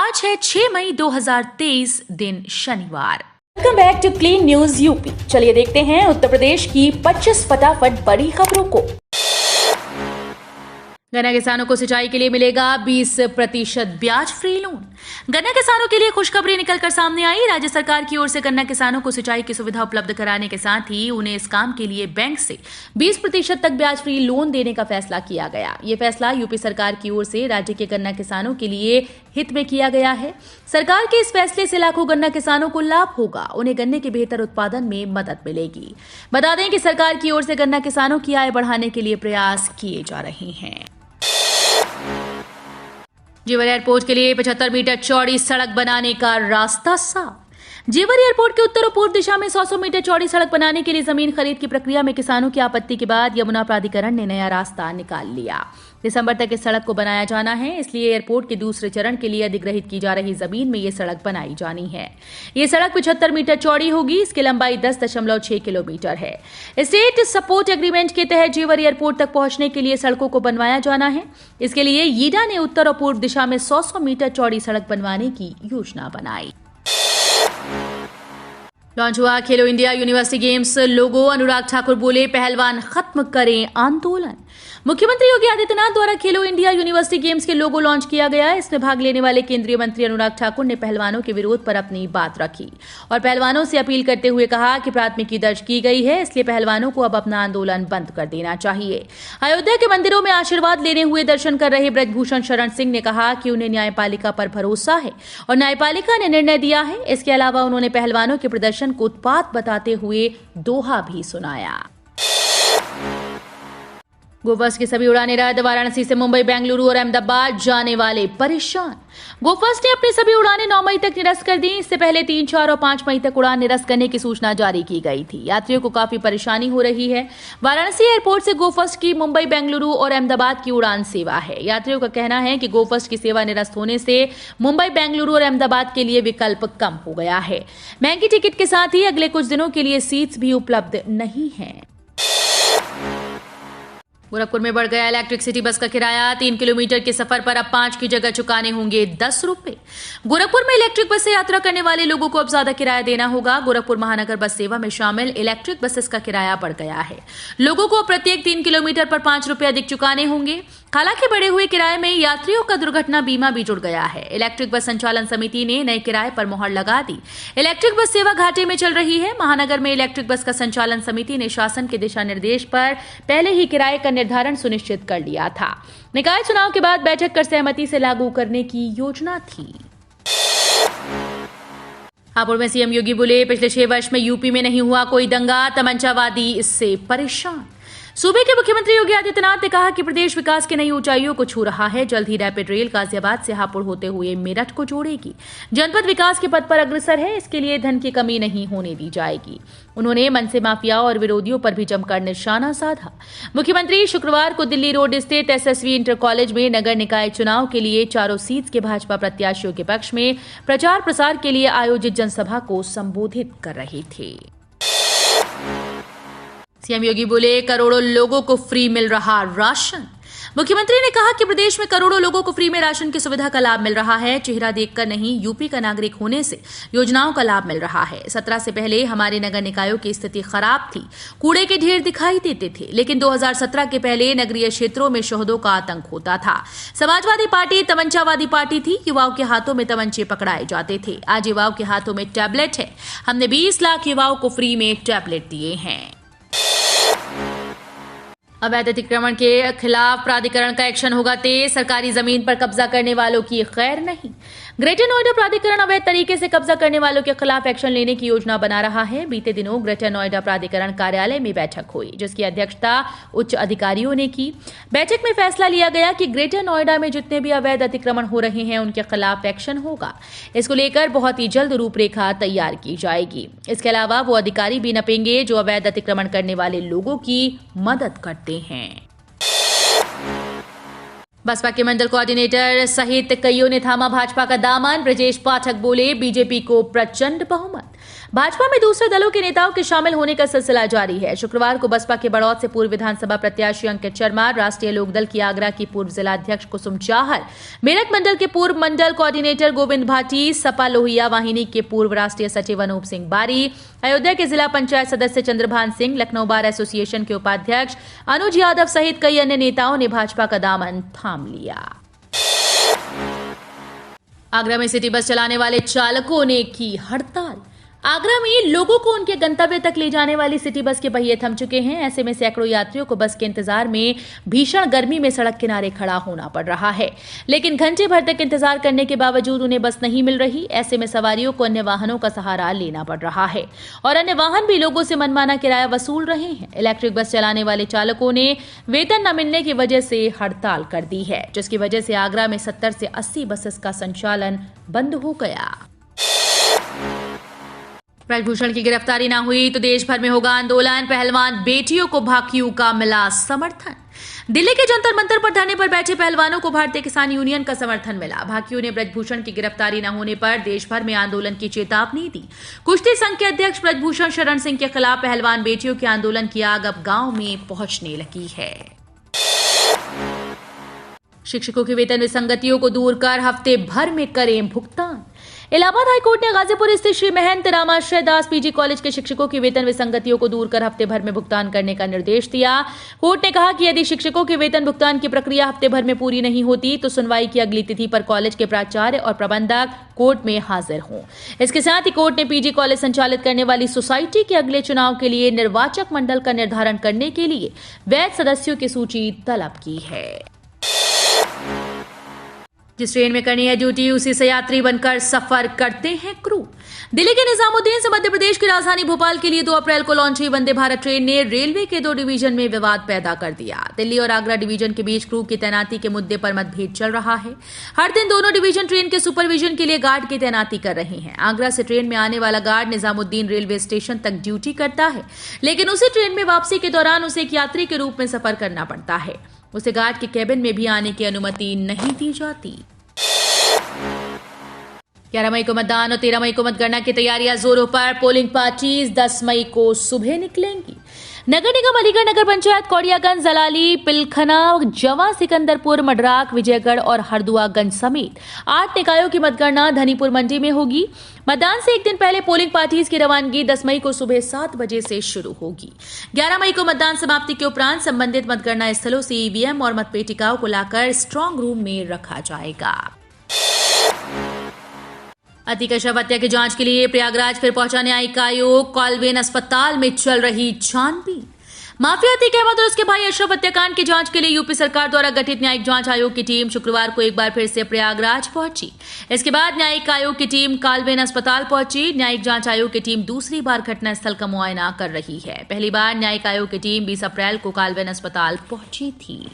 आज है 6 मई 2023 दिन शनिवार। Welcome back to clean news UP. चलिए देखते हैं उत्तर प्रदेश की 25 फटाफट बड़ी खबरों को। गन्ना किसानों को सिंचाई के लिए मिलेगा 20% ब्याज फ्री लोन। गन्ना किसानों के लिए खुशखबरी निकलकर सामने आई। राज्य सरकार की ओर से गन्ना किसानों को सिंचाई की सुविधा उपलब्ध कराने के साथ ही उन्हें इस काम के लिए बैंक से 20% तक ब्याज फ्री लोन देने का फैसला किया गया। ये फैसला यूपी सरकार की ओर से राज्य के गन्ना किसानों के लिए हित में किया गया है। सरकार के इस फैसले से लाखों गन्ना किसानों को लाभ होगा, उन्हें गन्ने के बेहतर उत्पादन में मदद मिलेगी। बता दें कि सरकार की ओर से गन्ना किसानों की आय बढ़ाने के लिए प्रयास किए जा रहे हैं। जेवर एयरपोर्ट के लिए 75 मीटर चौड़ी सड़क बनाने का रास्ता साफ। जेवर एयरपोर्ट के उत्तर और पूर्व दिशा में 100 मीटर चौड़ी सड़क बनाने के लिए जमीन खरीद की प्रक्रिया में किसानों की आपत्ति के बाद यमुना प्राधिकरण ने नया रास्ता निकाल लिया। दिसंबर तक इस सड़क को बनाया जाना है, इसलिए एयरपोर्ट के दूसरे चरण के लिए अधिग्रहित की जा रही जमीन में ये सड़क बनाई जानी है। ये सड़क 75 मीटर चौड़ी होगी। इसकी लंबाई 10.6 किलोमीटर है। स्टेट सपोर्ट एग्रीमेंट के तहत जेवर एयरपोर्ट तक पहुंचने के लिए सड़कों को बनवाया जाना है। इसके लिए यीडा ने उत्तर और पूर्व दिशा में 100 मीटर चौड़ी सड़क बनवाने की योजना बनाई। लॉन्च हुआ खेलो इंडिया यूनिवर्सिटी गेम्स लोगो। अनुराग ठाकुर बोले, पहलवान खत्म करें आंदोलन। मुख्यमंत्री योगी आदित्यनाथ द्वारा खेलो इंडिया यूनिवर्सिटी गेम्स के लोगो लॉन्च किया गया। इसमें भाग लेने वाले केंद्रीय मंत्री अनुराग ठाकुर ने पहलवानों के विरोध पर अपनी बात रखी और पहलवानों से अपील करते हुए कहा कि प्राथमिकी दर्ज की गई है, इसलिए पहलवानों को अब अपना आंदोलन बंद कर देना चाहिए। अयोध्या के मंदिरों में आशीर्वाद लेने हुए दर्शन कर रहे ब्रजभूषण शरण सिंह ने कहा कि उन्हें न्यायपालिका पर भरोसा है और न्यायपालिका ने निर्णय दिया है। इसके अलावा उन्होंने पहलवानों के प्रदर्शन को उत्पात बताते हुए दोहा भी सुनाया। गोफर्स्ट की सभी उड़ानें रद्द। वाराणसी से मुंबई, बेंगलुरु और अहमदाबाद जाने वाले परेशान। गोफर्स्ट ने अपनी सभी उड़ानें 9 मई तक निरस्त कर दी। इससे पहले 3, 4 और 5 मई तक उड़ान निरस्त करने की सूचना जारी की गई थी। यात्रियों को काफी परेशानी हो रही है। वाराणसी एयरपोर्ट से गोफर्स्ट की मुंबई, बेंगलुरु और अहमदाबाद की उड़ान सेवा है। यात्रियों का कहना है कि गोफर्स्ट की सेवा निरस्त होने से मुंबई, बेंगलुरु और अहमदाबाद के लिए विकल्प कम हो गया है। महंगी टिकट के साथ ही अगले कुछ दिनों के लिए सीट्स भी उपलब्ध नहीं है। गोरखपुर में बढ़ गया इलेक्ट्रिक सिटी बस का किराया। 3 किलोमीटर के सफर पर अब 5 की जगह चुकाने होंगे 10 रुपए। गोरखपुर में इलेक्ट्रिक बस से यात्रा करने वाले लोगों को अब ज्यादा किराया देना होगा। गोरखपुर महानगर बस सेवा में शामिल इलेक्ट्रिक बसेस का किराया बढ़ गया है। लोगों को प्रत्येक 3 किलोमीटर पर 5 रुपए अधिक चुकाने होंगे। हालांकि बढ़े हुए किराए में यात्रियों का दुर्घटना बीमा भी जुड़ गया है। इलेक्ट्रिक बस संचालन समिति ने नए किराए पर मुहर लगा दी। इलेक्ट्रिक बस सेवा घाटे में चल रही है। महानगर में इलेक्ट्रिक बस का संचालन समिति ने शासन के दिशा निर्देश पर पहले ही किराए का निर्धारण सुनिश्चित कर लिया था। निकाय चुनाव के बाद बैठक कर सहमति से लागू करने की योजना थी। हापुड़ में सीएम योगी बोले, पिछले 6 वर्ष में यूपी में नहीं हुआ कोई दंगा, तमंचावादी इससे परेशान। सूबे के मुख्यमंत्री योगी आदित्यनाथ ने कहा कि प्रदेश विकास की नई ऊंचाइयों को छू रहा है। जल्द ही रैपिड रेल गाजियाबाद से हापुड़ होते हुए मेरठ को जोड़ेगी। जनपद विकास के पथ पर अग्रसर है, इसके लिए धन की कमी नहीं होने दी जाएगी। उन्होंने मनसे माफिया और विरोधियों पर भी जमकर निशाना साधा। मुख्यमंत्री शुक्रवार को दिल्ली रोड स्थित एसएसवी इंटर कॉलेज में नगर निकाय चुनाव के लिए चारों सीट्स के भाजपा प्रत्याशियों के पक्ष में प्रचार प्रसार के लिए आयोजित जनसभा को संबोधित कर रहे थे। सीएम योगी बोले, करोड़ों लोगों को फ्री मिल रहा राशन। मुख्यमंत्री ने कहा कि प्रदेश में करोड़ों लोगों को फ्री में राशन की सुविधा का लाभ मिल रहा है। चेहरा देखकर नहीं, यूपी का नागरिक होने से योजनाओं का लाभ मिल रहा है। 17 से पहले हमारे नगर निकायों की स्थिति खराब थी, कूड़े के ढेर दिखाई देते थे। लेकिन 2017 के पहले नगरीय क्षेत्रों में शोहदों का आतंक होता था। समाजवादी पार्टी तमंचावादी पार्टी थी। युवाओं के हाथों में तमंचे पकड़ाए जाते थे। आज युवाओं के हाथों में टैबलेट है। हमने 20 लाख युवाओं को फ्री में टैबलेट दिए हैं। अवैध अतिक्रमण के खिलाफ प्राधिकरण का एक्शन होगा तेज। सरकारी जमीन पर कब्जा करने वालों की खैर नहीं। ग्रेटर नोएडा प्राधिकरण अवैध तरीके से कब्जा करने वालों के खिलाफ एक्शन लेने की योजना बना रहा है। बीते दिनों ग्रेटर नोएडा प्राधिकरण कार्यालय में बैठक हुई, जिसकी अध्यक्षता उच्च अधिकारियों ने की। बैठक में फैसला लिया गया कि ग्रेटर नोएडा में जितने भी अवैध अतिक्रमण हो रहे हैं उनके खिलाफ एक्शन होगा। इसको लेकर बहुत ही जल्द रूपरेखा तैयार की जाएगी। इसके अलावा वो अधिकारी भी नपेंगे जो अवैध अतिक्रमण करने वाले लोगों की मदद करते हैं। बसपा के मंडल कोऑर्डिनेटर सहित कईयों ने थामा भाजपा का दामन। ब्रजेश पाठक बोले, बीजेपी को प्रचंड बहुमत। भाजपा में दूसरे दलों के नेताओं के शामिल होने का सिलसिला जारी है। शुक्रवार को बसपा के बड़ौद से पूर्व विधानसभा प्रत्याशी अंकित शर्मा, राष्ट्रीय लोकदल की आगरा की पूर्व जिलाध्यक्ष कुसुम चाहर, मेरठ मंडल के पूर्व मंडल कोऑर्डिनेटर गोविंद भाटी, सपा लोहिया वाहिनी के पूर्व राष्ट्रीय सचिव अनूप सिंह बारी, अयोध्या के जिला पंचायत सदस्य चंद्रभान सिंह, लखनऊ बार एसोसिएशन के उपाध्यक्ष अनुज यादव सहित कई अन्य नेताओं ने भाजपा का दामन थाम लिया। आगरा में सिटी बस चलाने वाले चालकों ने की हड़ताल। आगरा में लोगों को उनके गंतव्य तक ले जाने वाली सिटी बस के पहिए थम चुके हैं। ऐसे में सैकड़ों यात्रियों को बस के इंतजार में भीषण गर्मी में सड़क किनारे खड़ा होना पड़ रहा है, लेकिन घंटे भर तक इंतजार करने के बावजूद उन्हें बस नहीं मिल रही। ऐसे में सवारियों को अन्य वाहनों का सहारा लेना पड़ रहा है और अन्य वाहन भी लोगों से मनमाना किराया वसूल रहे हैं। इलेक्ट्रिक बस चलाने वाले चालकों ने वेतन न मिलने की वजह से हड़ताल कर दी है, जिसकी वजह से आगरा में 70 से 80 बसेस का संचालन बंद हो गया। ब्रजभूषण की गिरफ्तारी ना हुई तो देश भर में होगा आंदोलन, पहलवान बेटियों को भाकियू का मिला समर्थन। दिल्ली के जंतर मंतर पर धरने पर बैठे पहलवानों को भारतीय किसान यूनियन का समर्थन मिला। भाकियू ने ब्रजभूषण की गिरफ्तारी न होने पर देश भर में आंदोलन की चेतावनी दी। कुश्ती संघ के अध्यक्ष ब्रजभूषण शरण सिंह के खिलाफ पहलवान बेटियों के आंदोलन की आग अब गांव में पहुंचने लगी है। शिक्षकों की वेतन विसंगतियों को दूर कर हफ्ते भर में करें भुगतान। इलाहाबाद हाईकोर्ट ने गाजीपुर स्थित श्री महंत रामाश्रय दास पीजी कॉलेज के शिक्षकों की वेतन विसंगतियों को दूर कर हफ्ते भर में भुगतान करने का निर्देश दिया। कोर्ट ने कहा कि यदि शिक्षकों के वेतन भुगतान की प्रक्रिया हफ्ते भर में पूरी नहीं होती तो सुनवाई की अगली तिथि पर कॉलेज के प्राचार्य और प्रबंधक कोर्ट में हाजिर हों। इसके साथ ही कोर्ट ने पीजी कॉलेज संचालित करने वाली सोसाइटी के अगले चुनाव के लिए निर्वाचक मंडल का निर्धारण करने के लिए वैध सदस्यों की सूची तलब की है। जिस ट्रेन में करनी है ड्यूटी उसी से यात्री बनकर सफर करते हैं क्रू। दिल्ली के निजामुद्दीन से मध्य प्रदेश की राजधानी भोपाल के लिए 2 अप्रैल को लॉन्च हुई वंदे भारत ट्रेन ने रेलवे के 2 डिवीजन में विवाद पैदा कर दिया। दिल्ली और आगरा डिवीजन के बीच क्रू की तैनाती के मुद्दे पर मतभेद चल रहा है। हर दिन दोनों डिवीजन ट्रेन के सुपरविजन के लिए गार्ड की तैनाती कर रहे हैं। आगरा से ट्रेन में आने वाला गार्ड निजामुद्दीन रेलवे स्टेशन तक ड्यूटी करता है, लेकिन उसी ट्रेन में वापसी के दौरान उसे एक यात्री के रूप में सफर करना पड़ता है। उसे गार्ड के केबिन में भी आने की अनुमति नहीं दी जाती। 11 मई को मतदान और 13 मई को मतगणना की तैयारियां जोरों पर। पोलिंग पार्टीज 10 मई को सुबह निकलेंगी। नगर निगम अलीगढ़ नगर पंचायत कौड़ियागंज, जलाली, पिलखना, जवा, सिकंदरपुर, मडराक, विजयगढ़ और हरदुआगंज समेत 8 निकायों की मतगणना धनीपुर मंडी में होगी। मतदान से एक दिन पहले पोलिंग पार्टीज की रवानगी 10 मई को सुबह 7 बजे से शुरू होगी। 11 मई को मतदान समाप्ति के उपरांत संबंधित मतगणना स्थलों से ईवीएम और मतपेटिकाओं को लाकर स्ट्रांग रूम में रखा जाएगा। अतिका शव हत्या की जांच के लिए प्रयागराज फिर पहुंचा न्यायिक आयोग। कॉलवेन अस्पताल में चल रही छानबीन। माफिया अतीक अहमद और उसके भाई अशरफ हत्याकांड की जांच के लिए यूपी सरकार द्वारा गठित न्यायिक जांच आयोग की टीम शुक्रवार को एक बार फिर से प्रयागराज पहुंची। इसके बाद न्यायिक आयोग की टीम कालवेन अस्पताल पहुंची। न्यायिक जांच आयोग की टीम दूसरी बार घटनास्थल का मुआयना कर रही है। पहली बार न्यायिक आयोग की टीम 20 अप्रैल को कालवेन अस्पताल पहुंची थी।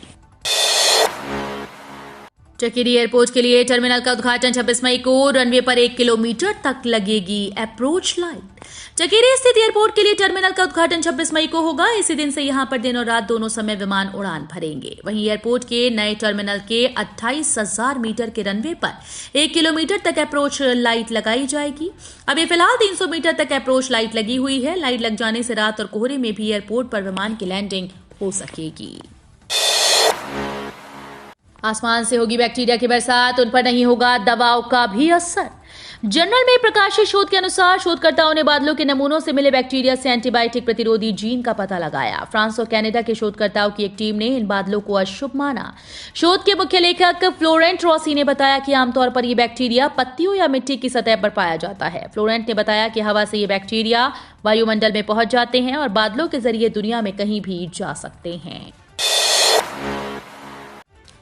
चकेरी एयरपोर्ट के लिए टर्मिनल का उद्घाटन 26 मई को। रनवे पर 1 किलोमीटर तक लगेगी अप्रोच लाइट। चकेरी स्थित एयरपोर्ट के लिए टर्मिनल का उद्घाटन 26 मई को होगा। इसी दिन से यहां पर दिन और रात दोनों समय विमान उड़ान भरेंगे। वहीं एयरपोर्ट के नए टर्मिनल के 28,000 मीटर के रनवे पर 1 किलोमीटर तक अप्रोच लाइट लगाई जाएगी। अभी फिलहाल 300 मीटर तक अप्रोच लाइट लगी हुई है। लाइट लग जाने से रात और कोहरे में भी एयरपोर्ट पर विमान की लैंडिंग हो सकेगी। आसमान से होगी बैक्टीरिया की बरसात, उन पर नहीं होगा दवाओं का भी असर। जर्नल में प्रकाशित शोध के अनुसार शोधकर्ताओं ने बादलों के नमूनों से मिले बैक्टीरिया से एंटीबायोटिक प्रतिरोधी जीन का पता लगाया। फ्रांस और कनाडा के शोधकर्ताओं की एक टीम ने इन बादलों को अशुभ माना। शोध के मुख्य लेखक फ्लोरेंट रॉसी ने बताया कि आमतौर पर ये बैक्टीरिया पत्तियों या मिट्टी की सतह पर पाया जाता है। फ्लोरेंट ने बताया कि हवा से ये बैक्टीरिया वायुमंडल में पहुंच जाते हैं और बादलों के जरिए दुनिया में कहीं भी जा सकते हैं।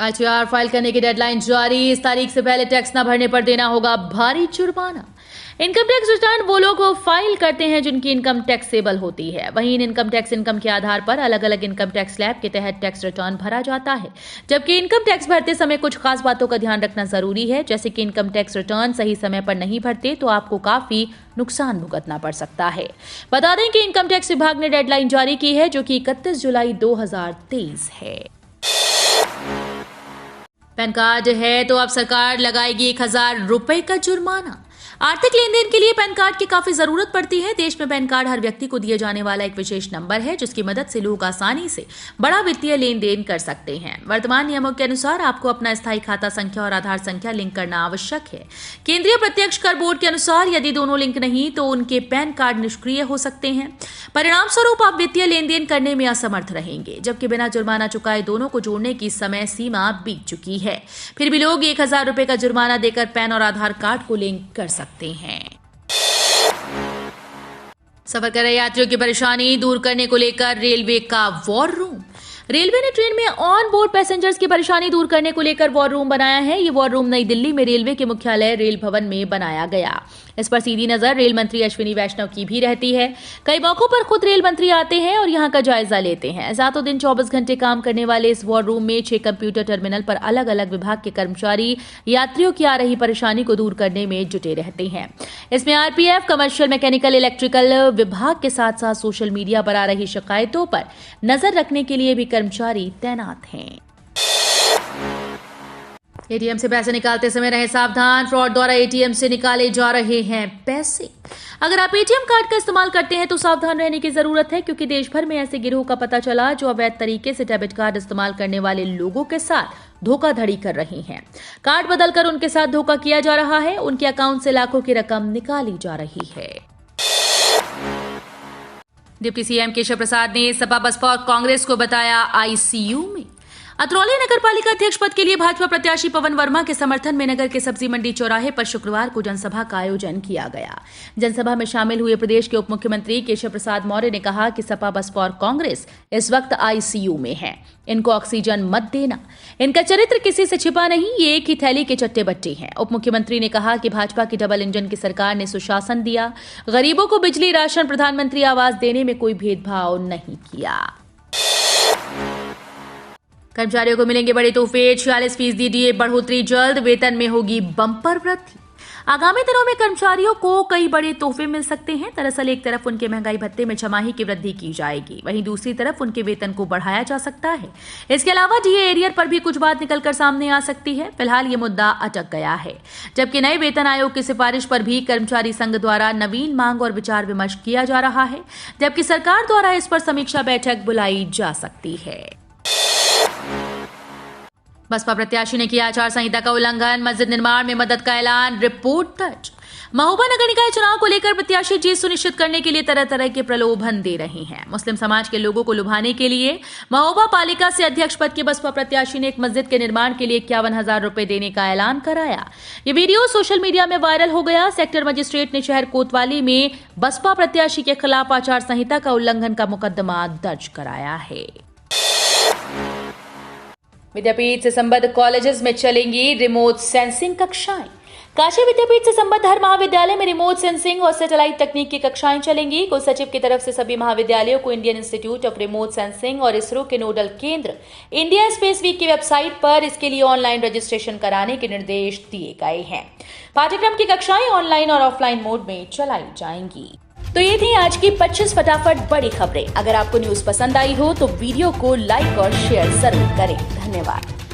आईटीआर फाइल करने की डेडलाइन जारी। इस तारीख से पहले टैक्स न भरने पर देना होगा भारी जुर्माना। इनकम टैक्स रिटर्न वो लोग फाइल करते हैं जिनकी इनकम टैक्सेबल होती है। वहीं इन इनकम टैक्स इनकम के आधार पर अलग अलग इनकम टैक्स स्लैब के तहत टैक्स रिटर्न भरा जाता है। जबकि इनकम टैक्स भरते समय कुछ खास बातों का ध्यान रखना जरूरी है, जैसे कि इनकम टैक्स रिटर्न सही समय पर नहीं भरते तो आपको काफी नुकसान भुगतना पड़ सकता है। बता दें कि इनकम टैक्स विभाग ने डेडलाइन जारी की है जो कि 31 जुलाई 2023 है। पैन कार्ड है तो अब सरकार लगाएगी 1,000 रुपए का जुर्माना। आर्थिक लेन देन के लिए पैन कार्ड की काफी जरूरत पड़ती है। देश में पैन कार्ड हर व्यक्ति को दिए जाने वाला एक विशेष नंबर है, जिसकी मदद से लोग आसानी से बड़ा वित्तीय लेन देन कर सकते हैं। वर्तमान नियमों के अनुसार आपको अपना स्थायी खाता संख्या और आधार संख्या लिंक करना आवश्यक है। केंद्रीय प्रत्यक्ष कर बोर्ड के अनुसार यदि दोनों लिंक नहीं तो उनके पैन कार्ड निष्क्रिय हो सकते हैं। परिणाम स्वरूप आप वित्तीय लेन देन करने में असमर्थ रहेंगे, जबकि बिना जुर्माना चुकाए दोनों को जोड़ने की समय सीमा बीत चुकी है। फिर भी लोग 1000 रुपए का जुर्माना देकर पैन और आधार कार्ड को लिंक कर सकते हैं। सफर कर रहे यात्रियों की परेशानी दूर करने को लेकर रेलवे का वॉर रूम। रेलवे ने ट्रेन में ऑन बोर्ड पैसेंजर्स की परेशानी दूर करने को लेकर वॉर रूम बनाया है। ये वॉर रूम नई दिल्ली में रेलवे के मुख्यालय रेल भवन में बनाया गया। इस पर सीधी नजर रेल मंत्री अश्विनी वैष्णव की भी रहती है। कई मौकों पर खुद रेल मंत्री आते हैं और यहाँ का जायजा लेते हैं। सातों दिन 24 घंटे काम करने वाले इस वॉर रूम में 6 कंप्यूटर टर्मिनल पर अलग अलग विभाग के कर्मचारी यात्रियों की आ रही परेशानी को दूर करने में जुटे रहते हैं। इसमें आरपीएफ, कमर्शियल, मैकेनिकल, इलेक्ट्रिकल विभाग के साथ साथ सोशल मीडिया पर आ रही शिकायतों पर नजर रखने के लिए भी कर्मचारी तैनात हैं। एटीएम से पैसे निकालते समय रहे सावधान, फ्रॉड द्वारा एटीएम से निकाले जा रहे हैं पैसे। अगर आप एटीएम कार्ड का इस्तेमाल करते हैं तो सावधान रहने की जरूरत है, क्योंकि देश भर में ऐसे गिरोह का पता चला जो अवैध तरीके से डेबिट कार्ड इस्तेमाल करने वाले लोगों के साथ धोखाधड़ी कर रही हैं। कार्ड बदलकर उनके साथ धोखा किया जा रहा है, उनके अकाउंट से लाखों की रकम निकाली जा रही है। डिप्टी सीएम केशव प्रसाद ने सपा बसपा और कांग्रेस को बताया आईसीयू में। अतरौली नगर पालिका अध्यक्ष पद के लिए भाजपा प्रत्याशी पवन वर्मा के समर्थन में नगर के सब्जी मंडी चौराहे पर शुक्रवार को जनसभा का आयोजन किया गया। जनसभा में शामिल हुए प्रदेश के उप मुख्यमंत्री केशव प्रसाद मौर्य ने कहा कि सपा बसपा और कांग्रेस इस वक्त आईसीयू में है, इनको ऑक्सीजन मत देना। इनका चरित्र किसी से छिपा नहीं, ये एक ही थैली के चट्टे बट्टे हैं। उप मुख्यमंत्री ने कहा कि भाजपा की डबल इंजन की सरकार ने सुशासन दिया, गरीबों को बिजली, राशन, प्रधानमंत्री आवास देने में कोई भेदभाव नहीं किया। कर्मचारियों को मिलेंगे बड़े तोहफे, 46% डीए बढ़ोतरी जल्द, वेतन में होगी बम्पर वृद्धि। आगामी दिनों में कर्मचारियों को कई बड़े तोहफे मिल सकते हैं। दरअसल एक तरफ उनके महंगाई भत्ते में छमाही की वृद्धि की जाएगी, वहीं दूसरी तरफ उनके वेतन को बढ़ाया जा सकता है। इसके अलावा डीए एरियर पर भी कुछ बात निकलकर सामने आ सकती है। फिलहाल ये मुद्दा अटक गया है, जबकि नए वेतन आयोग की सिफारिश पर भी कर्मचारी संघ द्वारा नवीन मांग और विचार विमर्श किया जा रहा है, जबकि सरकार द्वारा इस पर समीक्षा बैठक बुलाई जा सकती है। बसपा प्रत्याशी ने किया आचार संहिता का उल्लंघन, मस्जिद निर्माण में मदद का ऐलान, रिपोर्ट दर्ज। महोबा नगर निकाय चुनाव को लेकर प्रत्याशी जीत सुनिश्चित करने के लिए तरह तरह के प्रलोभन दे रहे हैं। मुस्लिम समाज के लोगों को लुभाने के लिए महोबा पालिका से अध्यक्ष पद के बसपा प्रत्याशी ने एक मस्जिद के निर्माण के लिए 51,000 रुपए देने का ऐलान कराया। ये वीडियो सोशल मीडिया में वायरल हो गया। सेक्टर मजिस्ट्रेट ने शहर कोतवाली में बसपा प्रत्याशी के खिलाफ आचार संहिता का उल्लंघन का मुकदमा दर्ज कराया है। विद्यापीठ से संबद्ध कॉलेजेस में चलेंगी रिमोट सेंसिंग कक्षाएं। काशी विद्यापीठ से संबद्ध हर महाविद्यालय में रिमोट सेंसिंग और सैटेलाइट तकनीक की कक्षाएं चलेंगी। कुल सचिव की तरफ से सभी महाविद्यालयों को Indian institute of remote sensing और इसरो के नोडल केंद्र इंडिया स्पेस वीक की वेबसाइट पर इसके लिए ऑनलाइन रजिस्ट्रेशन कराने के निर्देश दिए गए हैं। पाठ्यक्रम की कक्षाएं ऑनलाइन और ऑफलाइन मोड में चलाई जाएंगी। तो ये थी आज की 25 फटाफट बड़ी खबरें। अगर आपको न्यूज पसंद आई हो तो वीडियो को लाइक और शेयर जरूर करें। धन्यवाद।